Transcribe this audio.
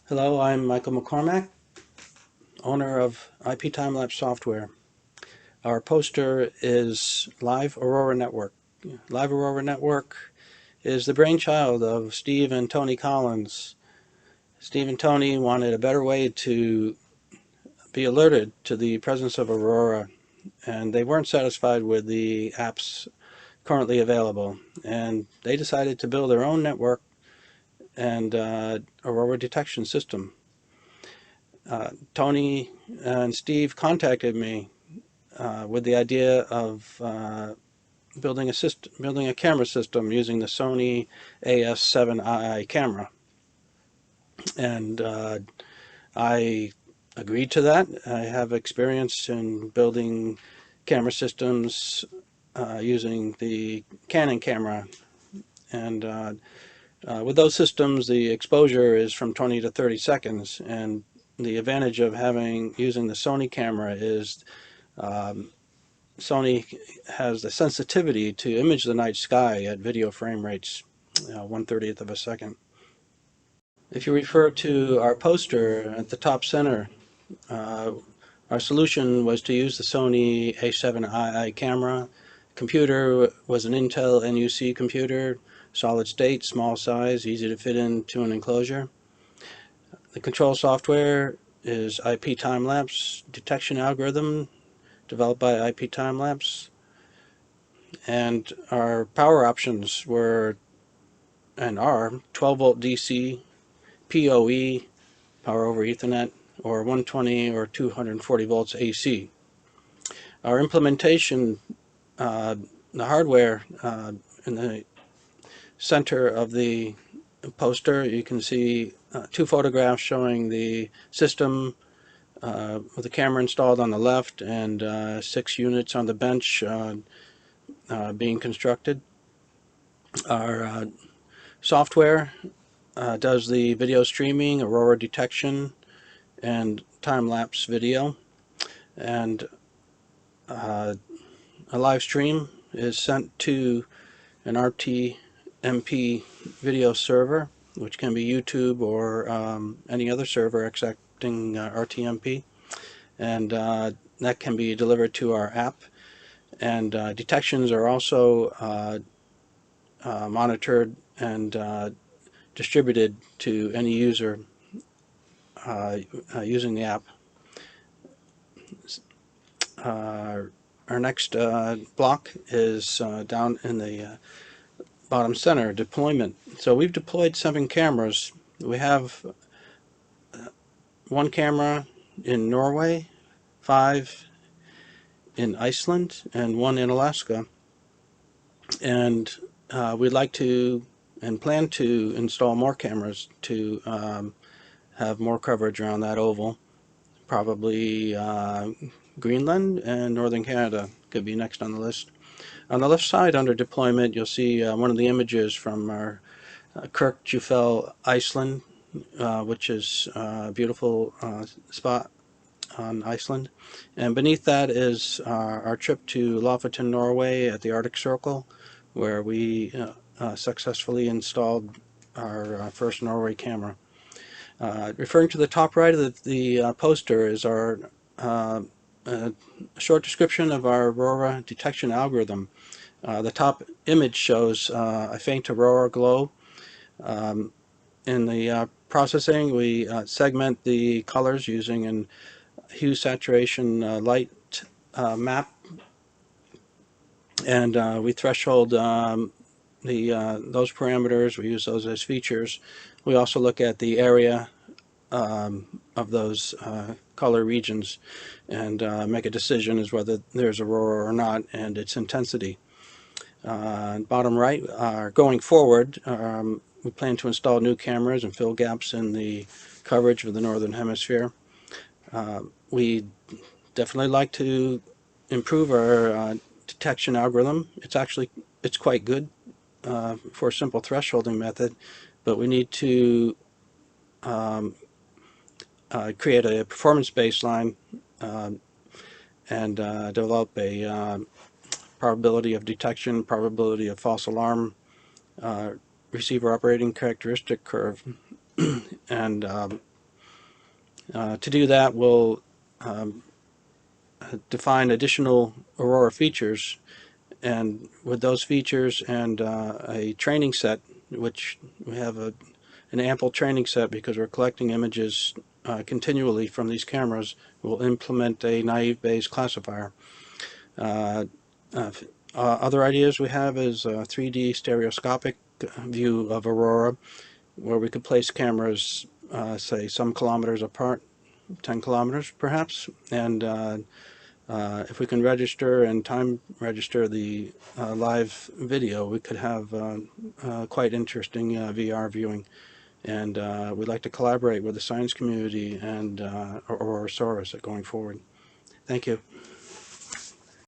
Hello, I'm Michael McCormack, owner of IP Time-Lapse Software. Our poster is Live Aurora Network. Live Aurora Network is the brainchild of Steve and Tony Collins. Steve and Tony wanted a better way to be alerted to the presence of Aurora, and they weren't satisfied with the apps currently available, and they decided to build their own network and Aurora Detection system. Tony and Steve contacted me with the idea of building a camera system using the Sony AS7II camera, and I agreed to that. I have experience in building camera systems using the Canon camera, and with those systems, the exposure is from 20 to 30 seconds, and the advantage of using the Sony camera is Sony has the sensitivity to image the night sky at video frame rates, 1/30th of a second. If you refer to our poster at the top center, uh, our solution was to use the Sony A7II camera. Computer was an Intel NUC computer, solid state, small size, easy to fit into an enclosure. The control software is IP Time-Lapse Detection algorithm developed by IP Time-Lapse. And our power options were and are 12 volt DC, PoE, power over Ethernet, or 120 or 240 volts AC. Our implementation, the hardware in the center of the poster, you can see two photographs showing the system with the camera installed on the left and 6 units on the bench being constructed. Our software does the video streaming, Aurora Detection, and time-lapse video. And a live stream is sent to an RTMP video server, which can be YouTube or any other server accepting RTMP. And that can be delivered to our app. And detections are also monitored and distributed to any user using the app. Our next block is down in the bottom center, deployment. So we've deployed 7 cameras. We have 1 camera in Norway, 5 in Iceland, and 1 in Alaska. And we'd like to and plan to install more cameras to have more coverage around that oval. Probably Greenland and Northern Canada could be next on the list. On the left side under deployment, you'll see one of the images from our Kirkjufell, Iceland, which is a beautiful spot on Iceland. And beneath that is our trip to Lofoten, Norway at the Arctic Circle, where we successfully installed our first Norway camera. Referring to the top right of the poster is our a short description of our Aurora Detection algorithm. The top image shows a faint Aurora glow. In the processing, we segment the colors using an hue saturation light map, and we threshold those parameters. We use those as features. We also look at the area of those color regions and make a decision as whether there's aurora or not and its intensity. Bottom right, going forward, we plan to install new cameras and fill gaps in the coverage of the Northern Hemisphere. We definitely like to improve our detection algorithm. It's quite good for a simple thresholding method, but we need to create a performance baseline and develop a probability of detection, probability of false alarm, receiver operating characteristic curve, and To do that, we'll define additional Aurora features, and with those features and a training set, which we have an ample training set because we're collecting images continually from these cameras, we'll implement a naive Bayes classifier. Other ideas we have is a 3D stereoscopic view of Aurora, where we could place cameras, say, some kilometers apart, 10 kilometers perhaps, and if we can register and time register the live video, we could have quite interesting VR viewing. And we'd like to collaborate with the science community and Aurora going forward. Thank you.